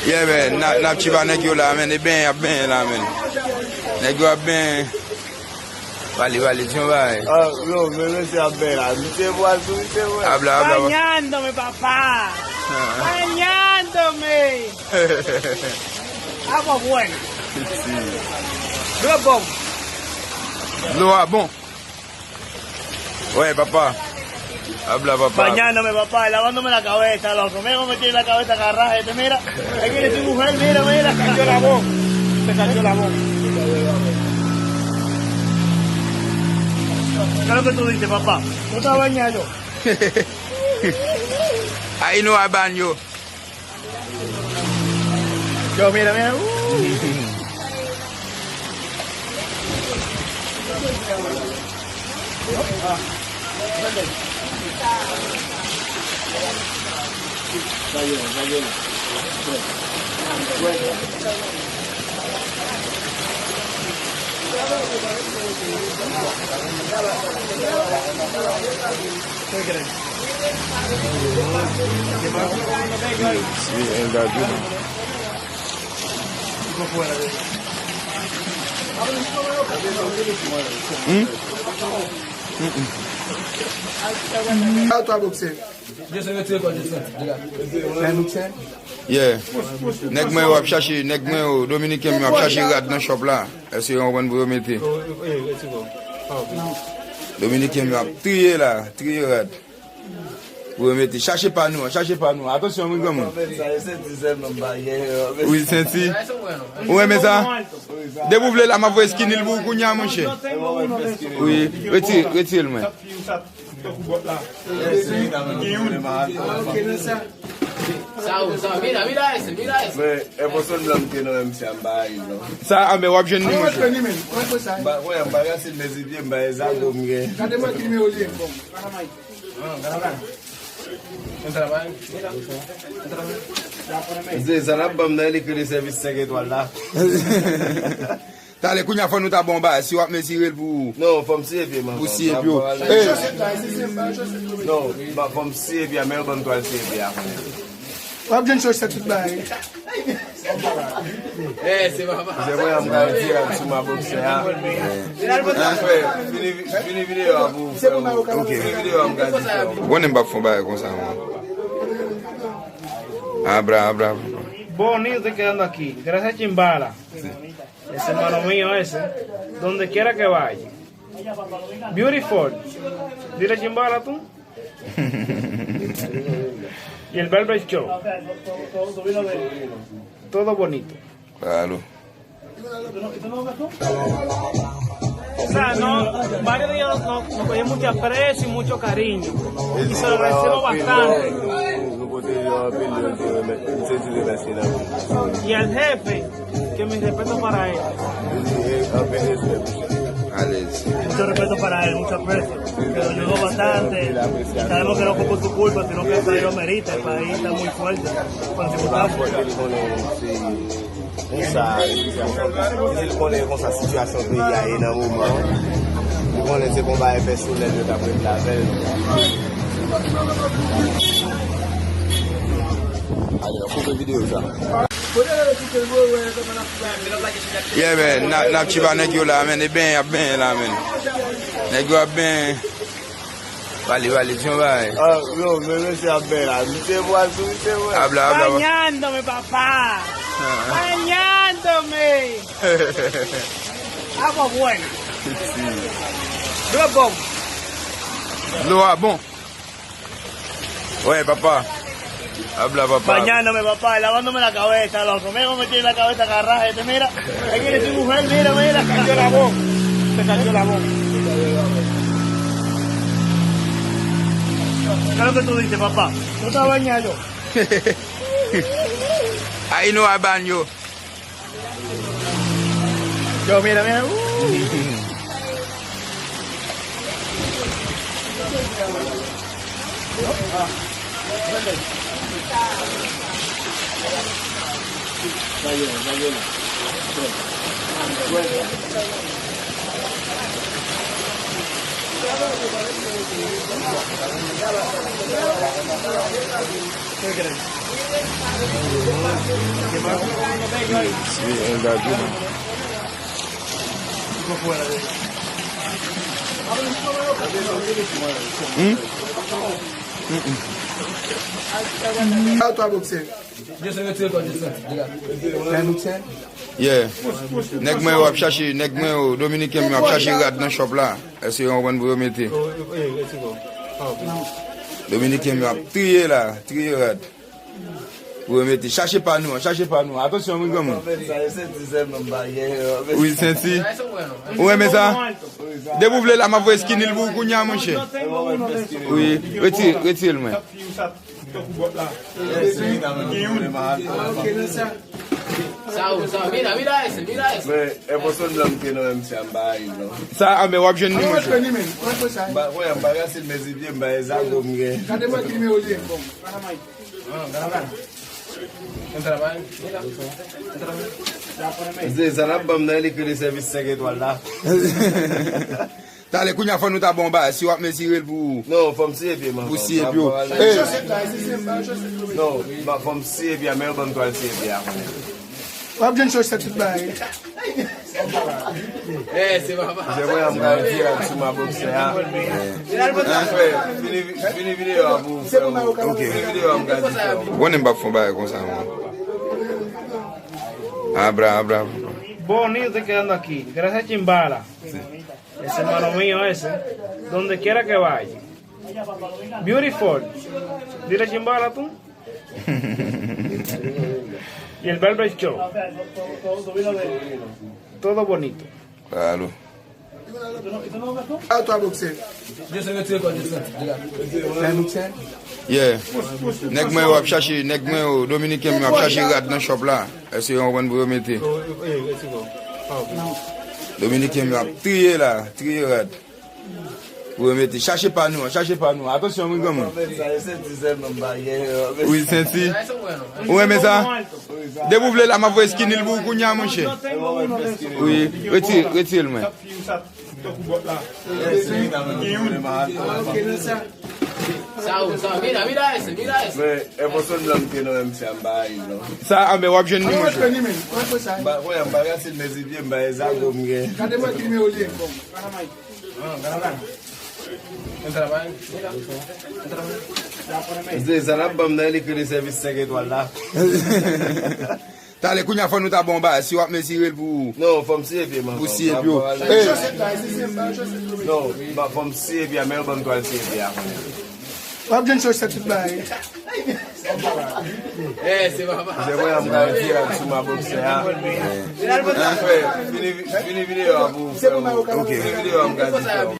Yeah, man, nap chiba nèg yo la, men, e ben la, men. Nèg yo ben. Vale, tiens, vai. No, me se abela. Habla. Bañándome, papá. Bañándome. Agua buena. Blue bomb. Lo bon. Ouais, papá. Habla, papá. Bañándome, papá, y lavándome la cabeza, loco. Mira cómo me tiene la cabeza agarrada. Mira, ahí viene tu mujer, mira. Se cayó la voz. ¿Qué es lo que tú dices, papá? ¿No te bañas yo? Ahí no hay baño. Yo, mira. Está lleno. ¿Qué crees? Sí, en Gardino. How to boxer? Yeah. Nèg mwen wap chache, nèg mwen Dominicain wap chache rat dans shop là. Est-ce qu'on va vous remettre? Dominicain wap trier rat. Vous remettez, cherchez pas nous. Attention, mon gars. Oui, senti. Oui, mais ça. Dès que vous voulez la ma voix skin il vous kounya mon cher. Oui, retire-moi. Mira ese. Ça, mais wap jeune nous. T'as les couilles à fond nous ta bombe si on met tirer pour non faut me sier man pour sier bio non faut me sier bien mais bonne toi sier bien Wap jen chaussette tout là. C'est papa. je vais me garantir sur ma boxe fini vidéo à vous OK vidéo à me garantir on aime pas fond bail comme ça abra Bonito quedando aquí. Gracias a Chimbala. Ese hermano mío ese. Donde quiera que vaya. Beautiful. Dile Chimbala tú. Y el Velvet Show. Todo bonito. claro. O sea, varios días nos cogían mucho aprecio y mucho cariño. Y se lo agradecemos bastante. Y al jefe, que mi respeto para él. Mucho respeto para él, mucho aprecio. Que lo ayudó bastante. Sabemos que no fue por tu culpa, sino que el país lo merita. El país está muy fuerte. Con il connaît comme sa situation pays a énormément il connaît ce combat est personnel de d'après la veille allez on coupe vidéo ça Yeah, man, nap chiba nèg yo la, men, e ben la, men. Nèg yo ben. Vale, tiens, vai. no, me se abela. Habla. Bañándome, papá. Bañándome. Agua buena. Blue bomb. Lo bon. Ouais, papá. Habla, papá. Bañándome, papá, y lavándome la cabeza, loco. Mira cómo me tiene la cabeza agarrada. Mira, ahí viene tu mujer, mira. Se cayó la voz. ¿Qué es lo que tú dices, papá? ¿No te bañas yo? Ahí no hay baño. Yo, mira. Está lleno. How to boxer? Yeah. Nèg mwen wap chache, nèg mwen yo Dominicain wap chache rad dans shop là. Est-ce qu'on va vous remettre? Dominicain wap trier là, trier rad. Vous remettez, cherchez pas nous. Attention, mon gars. Oui, c'est-ci. Où aimez ça? Dès que vous voulez la ma voix skin il vous kounya mon cher. Oui, retire-moi. Ça, mais wap jeune nous. T'as les couilles à faire nous ta bombe, si on met Cyril pour. Non, faut me sier bien, man. Pour sier bien. Non, faut me sier bien, mais on doit le sier bien. Wap jen chaussette tout bail. C'est papa. J'aimerais me garantir sur ma boxe. Fini vidéo à vous. Ok. On n'aime pas faire comme ça. Abra. Bonito quedando aquí. Gracias Chimbala. Ese hermano mío ese. Donde quiera que vaya. Beautiful. Dile Chimbala tú. Y el Barber Show. Todo bonito. Claro. How to boxer? Yeah. Nèg mwen wap chache, nèg mwen yo Dominicain wap chache rad dans shop là. Est-ce qu'on va vous remettre? Dominicain wap trier là, trier rad. Vous remettez, cherchez pas nous. Attention, mon gars. Oui, c'est-ci. Où aimez ça? Dès que vous voulez la ma voix skin il vous kounya mon cher. Oui, retire-moi. Ça, mais wap jeune nous. T'as les couilles à faire nous ta bombe, si on met Cyril pour. Non, faut me sier bien, man. Pour sier bien. Non, faut me sier bien, mais on doit le sier bien. Wap jen chaussette tout bail. C'est papa. J'aimerais me garantir sur ma boxe. Fini vidéo à vous. Ok. Fini vidéo à me garantir.